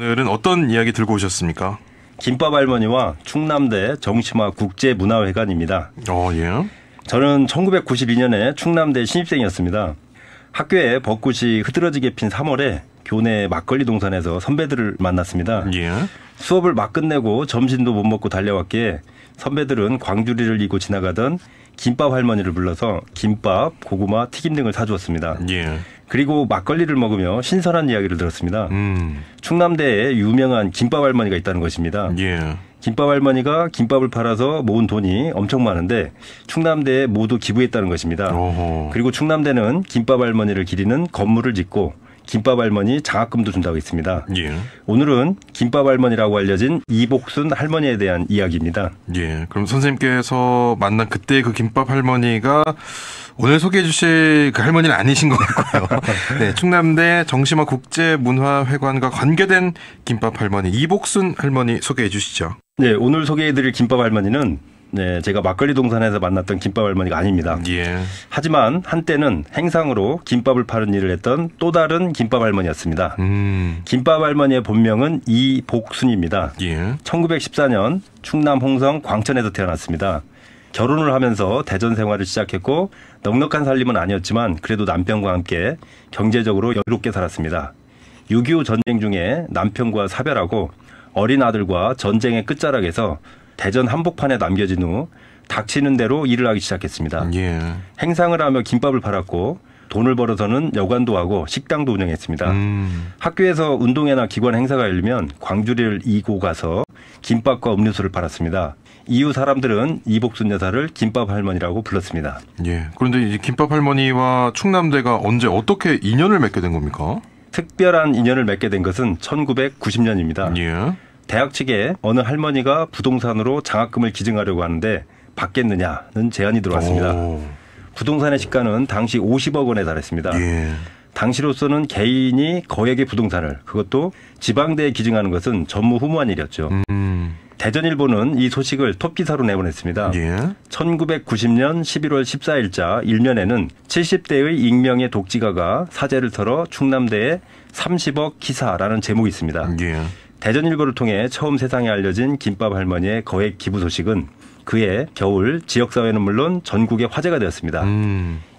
오늘은 어떤 이야기 들고 오셨습니까? 김밥 할머니와 충남대 정심화 국제문화회관입니다. 예. 저는 1992년에 충남대 신입생이었습니다. 학교에 벚꽃이 흐드러지게 핀 3월에 교내 막걸리 동산에서 선배들을 만났습니다. 예. 수업을 막 끝내고 점심도 못 먹고 달려왔기에 선배들은 광주리를 이고 지나가던 김밥 할머니를 불러서 김밥, 고구마, 튀김 등을 사주었습니다. 예. 그리고 막걸리를 먹으며 신선한 이야기를 들었습니다. 충남대에 유명한 김밥 할머니가 있다는 것입니다. 예. 김밥 할머니가 김밥을 팔아서 모은 돈이 엄청 많은데 충남대에 모두 기부했다는 것입니다. 어허. 그리고 충남대는 김밥 할머니를 기리는 건물을 짓고 김밥 할머니 장학금도 준다고 했습니다. 예. 오늘은 김밥 할머니라고 알려진 이복순 할머니에 대한 이야기입니다. 예. 그럼 선생님께서 만난 그때 그 김밥 할머니가 오늘 소개해 주실 그 할머니는 아니신 것 같고요. 네, 충남대 정심화 국제문화회관과 관계된 김밥 할머니 이복순 할머니 소개해 주시죠. 네, 오늘 소개해드릴 김밥 할머니는 제가 막걸리 동산에서 만났던 김밥 할머니가 아닙니다. 예. 하지만 한때는 행상으로 김밥을 파는 일을 했던 또 다른 김밥 할머니였습니다. 김밥 할머니의 본명은 이복순입니다. 예. 1914년 충남 홍성 광천에서 태어났습니다. 결혼을 하면서 대전 생활을 시작했고 넉넉한 살림은 아니었지만 그래도 남편과 함께 경제적으로 여유롭게 살았습니다. 6.25 전쟁 중에 남편과 사별하고 어린 아들과 전쟁의 끝자락에서 대전 한복판에 남겨진 후 닥치는 대로 일을 하기 시작했습니다. 예. 행상을 하며 김밥을 팔았고 돈을 벌어서는 여관도 하고 식당도 운영했습니다. 학교에서 운동회나 기관 행사가 열리면 광주리를 이고 가서 김밥과 음료수를 팔았습니다. 이후 사람들은 이복순 여사를 김밥 할머니라고 불렀습니다. 예. 그런데 이 김밥 할머니와 충남대가 언제 어떻게 인연을 맺게 된 겁니까? 특별한 인연을 맺게 된 것은 1990년입니다. 예. 대학 측에 어느 할머니가 부동산으로 장학금을 기증하려고 하는데 받겠느냐는 제안이 들어왔습니다. 오. 부동산의 시가는 당시 50억 원에 달했습니다. 예. 당시로서는 개인이 거액의 부동산을 그것도 지방대에 기증하는 것은 전무후무한 일이었죠. 대전일보는 이 소식을 톱기사로 내보냈습니다. 예. 1990년 11월 14일자 일면에는 70대의 익명의 독지가가 사제를 털어 충남대에 30억 기사라는 제목이 있습니다. 예. 대전일보를 통해 처음 세상에 알려진 김밥 할머니의 거액 기부 소식은 그해 겨울 지역사회는 물론 전국에 화제가 되었습니다.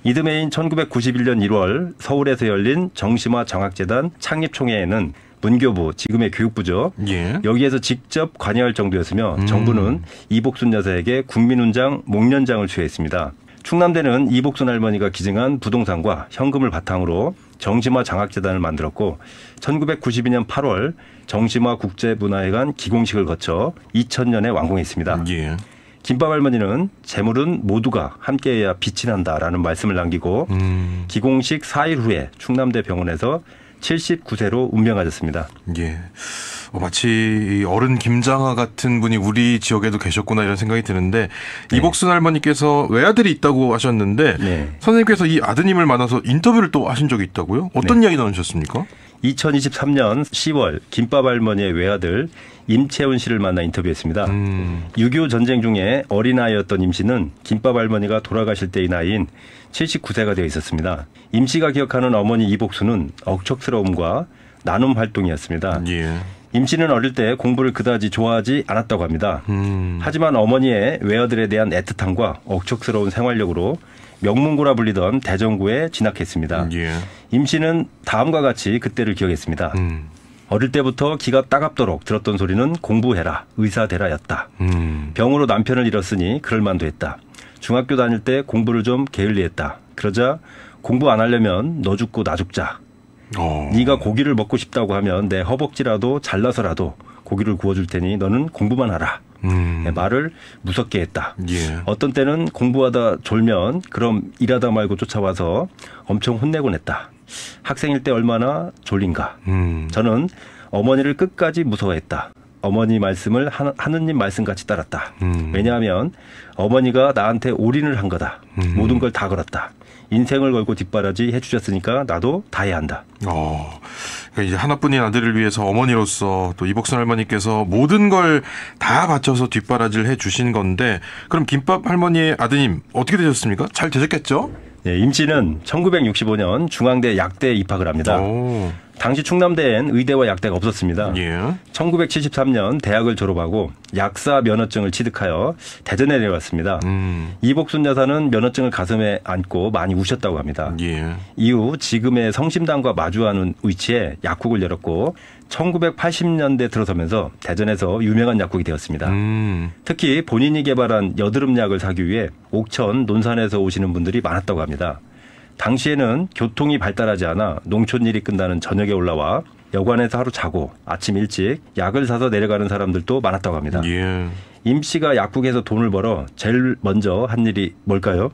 이듬해인 1991년 1월 서울에서 열린 정심화 정학재단 창립총회에는 문교부, 지금의 교육부죠. 예. 여기에서 직접 관여할 정도였으며 정부는 이복순 여사에게 국민훈장, 목련장을 수여했습니다. 충남대는 이복순 할머니가 기증한 부동산과 현금을 바탕으로 정심화 장학재단을 만들었고 1992년 8월 정심화 국제문화회관 기공식을 거쳐 2000년에 완공했습니다. 예. 김밥 할머니는 재물은 모두가 함께해야 빛이 난다라는 말씀을 남기고 기공식 4일 후에 충남대 병원에서 79세로 운명하셨습니다. 예. 마치 어른 김장하 같은 분이 우리 지역에도 계셨구나 이런 생각이 드는데 네. 이복순 할머니께서 외아들이 있다고 하셨는데 네. 선생님께서 이 아드님을 만나서 인터뷰를 또 하신 적이 있다고요? 어떤 이야기 나누셨습니까? 2023년 10월 김밥 할머니의 외아들 임채훈 씨를 만나 인터뷰했습니다. 6.25 전쟁 중에 어린아이였던 임 씨는 김밥 할머니가 돌아가실 때의 나이인 79세가 되어 있었습니다. 임 씨가 기억하는 어머니 이복순은 억척스러움과 나눔 활동이었습니다. 예. 임 씨는 어릴 때 공부를 그다지 좋아하지 않았다고 합니다. 하지만 어머니의 외아들에 대한 애틋함과 억척스러운 생활력으로 명문고라 불리던 대전구에 진학했습니다. 예. 임 씨는 다음과 같이 그때를 기억했습니다. 어릴 때부터 기가 따갑도록 들었던 소리는 공부해라, 의사 되라였다. 병으로 남편을 잃었으니 그럴만도 했다. 중학교 다닐 때 공부를 좀 게을리했다. 그러자 공부 안 하려면 너 죽고 나 죽자. 네가 고기를 먹고 싶다고 하면 내 허벅지라도 잘라서라도 고기를 구워줄 테니 너는 공부만 하라. 말을 무섭게 했다. 예. 어떤 때는 공부하다 졸면 그럼 일하다 말고 쫓아와서 엄청 혼내곤 했다. 학생일 때 얼마나 졸린가. 저는 어머니를 끝까지 무서워했다. 어머니 말씀을 하느님 말씀같이 따랐다. 왜냐하면 어머니가 나한테 올인을 한 거다. 모든 걸 다 걸었다. 인생을 걸고 뒷바라지 해주셨으니까 나도 다 해야 한다. 그러니까 이제 하나뿐인 아들을 위해서 어머니로서 또 이복순 할머니께서 모든 걸 다 바쳐서 뒷바라지를 해주신 건데 그럼 김밥 할머니의 아드님 어떻게 되셨습니까? 잘 되셨겠죠? 네, 임 씨는 1965년 중앙대 약대에 입학을 합니다. 당시 충남대엔 의대와 약대가 없었습니다. 예. 1973년 대학을 졸업하고 약사 면허증을 취득하여 대전에 내려왔습니다. 이복순 여사는 면허증을 가슴에 안고 많이 우셨다고 합니다. 예. 이후 지금의 성심당과 마주하는 위치에 약국을 열었고 1980년대 들어서면서 대전에서 유명한 약국이 되었습니다. 특히 본인이 개발한 여드름 약을 사기 위해 옥천, 논산에서 오시는 분들이 많았다고 합니다. 당시에는 교통이 발달하지 않아 농촌 일이 끝나는 저녁에 올라와 여관에서 하루 자고 아침 일찍 약을 사서 내려가는 사람들도 많았다고 합니다. 예. 임 씨가 약국에서 돈을 벌어 제일 먼저 한 일이 뭘까요?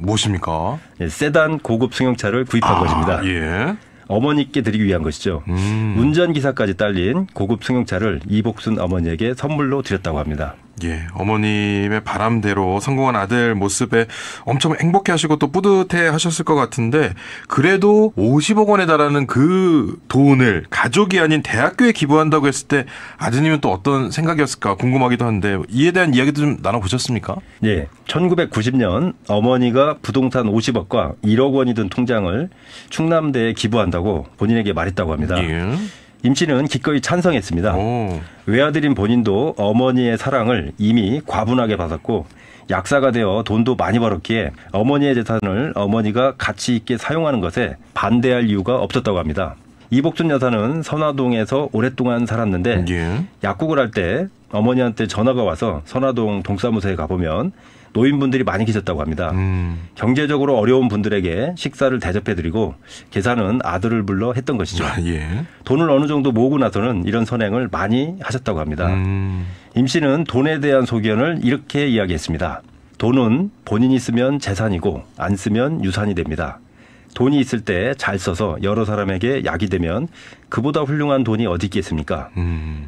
무엇입니까? 세단 고급 승용차를 구입한 것입니다. 예. 어머니께 드리기 위한 것이죠. 운전기사까지 딸린 고급 승용차를 이복순 어머니에게 선물로 드렸다고 합니다. 예, 어머님의 바람대로 성공한 아들 모습에 엄청 행복해하시고 또 뿌듯해하셨을 것 같은데 그래도 50억 원에 달하는 그 돈을 가족이 아닌 대학교에 기부한다고 했을 때 아드님은 또 어떤 생각이었을까 궁금하기도 한데 이에 대한 이야기도 좀 나눠보셨습니까? 예, 1990년 어머니가 부동산 50억과 1억 원이 든 통장을 충남대에 기부한다고 본인에게 말했다고 합니다. 예. 임 씨는 기꺼이 찬성했습니다. 외아들인 본인도 어머니의 사랑을 이미 과분하게 받았고 약사가 되어 돈도 많이 벌었기에 어머니의 재산을 어머니가 가치 있게 사용하는 것에 반대할 이유가 없었다고 합니다. 이복순 여사는 선화동에서 오랫동안 살았는데 예. 약국을 할 때 어머니한테 전화가 와서 선화동 동사무소에 가보면 노인분들이 많이 계셨다고 합니다. 경제적으로 어려운 분들에게 식사를 대접해드리고 계산은 아들을 불러 했던 것이죠. 예. 돈을 어느 정도 모으고 나서는 이런 선행을 많이 하셨다고 합니다. 임 씨는 돈에 대한 소견을 이렇게 이야기했습니다. 돈은 본인이 쓰면 재산이고 안 쓰면 유산이 됩니다. 돈이 있을 때 잘 써서 여러 사람에게 약이 되면 그보다 훌륭한 돈이 어디 있겠습니까?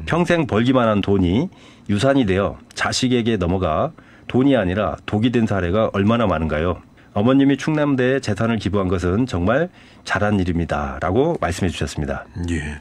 평생 벌기만 한 돈이 유산이 되어 자식에게 넘어가 돈이 아니라 독이 된 사례가 얼마나 많은가요? 어머님이 충남대에 재산을 기부한 것은 정말 잘한 일입니다. 라고 말씀해 주셨습니다. 예.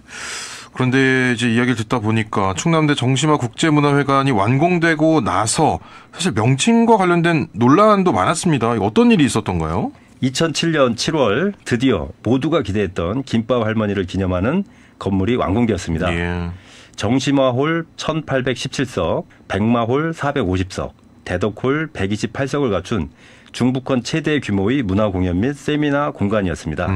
그런데 이제 이야기를 듣다 보니까 충남대 정심화 국제문화회관이 완공되고 나서 사실 명칭과 관련된 논란도 많았습니다. 어떤 일이 있었던가요? 2007년 7월 드디어 모두가 기대했던 김밥 할머니를 기념하는 건물이 완공되었습니다. 예. 정심화홀 1817석, 백마홀 450석, 대덕홀 128석을 갖춘 중부권 최대 규모의 문화공연 및 세미나 공간이었습니다.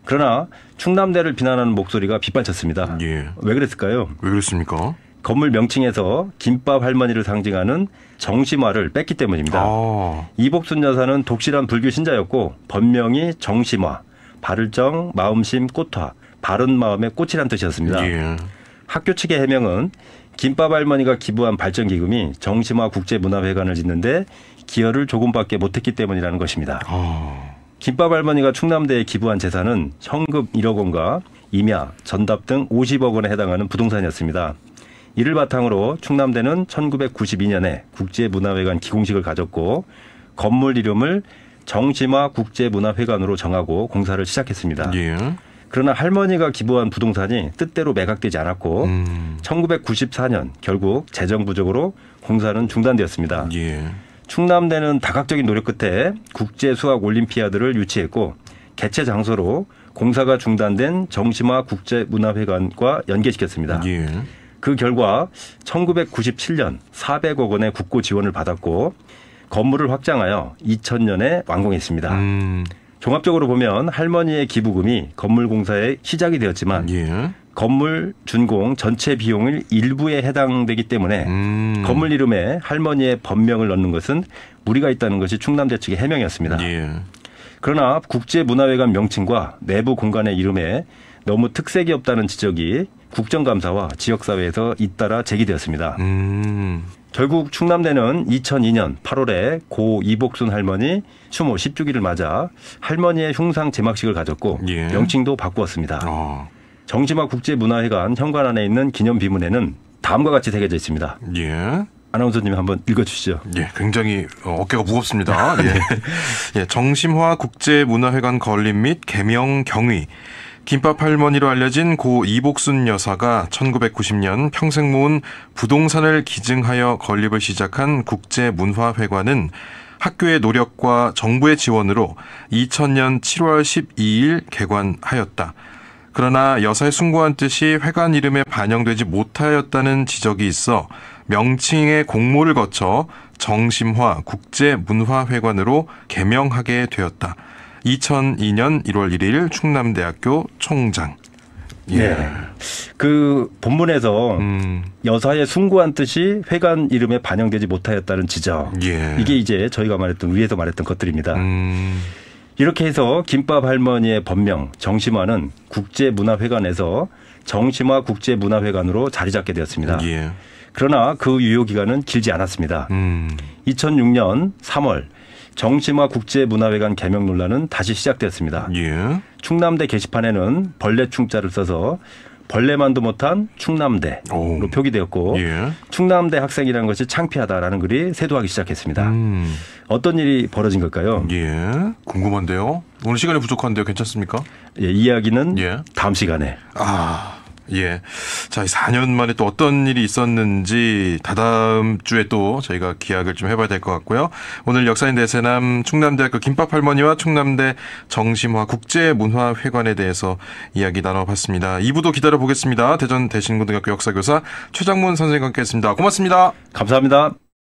그러나 충남대를 비난하는 목소리가 빗발쳤습니다. 예. 왜 그랬을까요? 왜 그랬습니까? 건물 명칭에서 김밥 할머니를 상징하는 정심화를 뺐기 때문입니다. 이복순 여사는 독실한 불교 신자였고 본명이 정심화, 바를 정, 마음심, 꽃화, 바른 마음의 꽃이란 뜻이었습니다. 예. 학교 측의 해명은 김밥 할머니가 기부한 발전기금이 정심화 국제문화회관을 짓는데 기여를 조금밖에 못했기 때문이라는 것입니다. 김밥 할머니가 충남대에 기부한 재산은 현금 1억 원과 임야, 전답 등 50억 원에 해당하는 부동산이었습니다. 이를 바탕으로 충남대는 1992년에 국제문화회관 기공식을 가졌고 건물 이름을 정심화 국제문화회관으로 정하고 공사를 시작했습니다. 예. 그러나 할머니가 기부한 부동산이 뜻대로 매각되지 않았고 1994년 결국 재정 부족으로 공사는 중단되었습니다. 예. 충남대는 다각적인 노력 끝에 국제수학올림피아드를 유치했고 개최 장소로 공사가 중단된 정심화 국제문화회관과 연계시켰습니다. 예. 그 결과 1997년 400억 원의 국고 지원을 받았고 건물을 확장하여 2000년에 완공했습니다. 종합적으로 보면 할머니의 기부금이 건물 공사의 시작이 되었지만 예. 건물 준공 전체 비용의 일부에 해당되기 때문에 건물 이름에 할머니의 법명을 넣는 것은 무리가 있다는 것이 충남대 측의 해명이었습니다. 예. 그러나 국제문화회관 명칭과 내부 공간의 이름에 너무 특색이 없다는 지적이 국정감사와 지역사회에서 잇따라 제기되었습니다. 결국 충남대는 2002년 8월에 고 이복순 할머니 추모 10주기를 맞아 할머니의 흉상 제막식을 가졌고 예. 명칭도 바꾸었습니다. 정심화 국제문화회관 현관 안에 있는 기념 비문에는 다음과 같이 새겨져 있습니다. 예. 아나운서님 한번 읽어주시죠. 예, 굉장히 어깨가 무겁습니다. 예. 예, 정심화 국제문화회관 건립 및 개명 경위. 김밥 할머니로 알려진 고 이복순 여사가 1990년 평생 모은 부동산을 기증하여 건립을 시작한 국제문화회관은 학교의 노력과 정부의 지원으로 2000년 7월 12일 개관하였다. 그러나 여사의 숭고한 뜻이 회관 이름에 반영되지 못하였다는 지적이 있어 명칭의 공모를 거쳐 정심화 국제문화회관으로 개명하게 되었다. 2002년 1월 1일 충남대학교 총장. 예. 네. 그 본문에서 여사의 숭고한 뜻이 회관 이름에 반영되지 못하였다는 지적. 예. 이게 이제 저희가 말했던 위에서 말했던 것들입니다. 이렇게 해서 김밥 할머니의 법명 정심화는 국제문화회관에서 정심화 국제문화회관으로 자리 잡게 되었습니다. 예. 그러나 그 유효 기간은 길지 않았습니다. 2006년 3월 정심화 국제문화회관 개명 논란은 다시 시작되었습니다. 예. 충남대 게시판에는 벌레 충자를 써서 벌레만도 못한 충남대로 표기되었고 예. 충남대 학생이라는 것이 창피하다라는 글이 쇄도하기 시작했습니다. 어떤 일이 벌어진 걸까요? 예. 궁금한데요. 오늘 시간이 부족한데요. 괜찮습니까? 예, 이야기는 예. 다음 시간에. 예. 자, 4년 만에 또 어떤 일이 있었는지 다다음 주에 또 저희가 기약을 좀 해봐야 될 것 같고요. 오늘 역사인 대세남 충남대학교 김밥 할머니와 충남대 정심화 국제문화회관에 대해서 이야기 나눠봤습니다. 2부도 기다려보겠습니다. 대전 대신고등학교 역사교사 최장문 선생님과 함께했습니다. 고맙습니다. 감사합니다.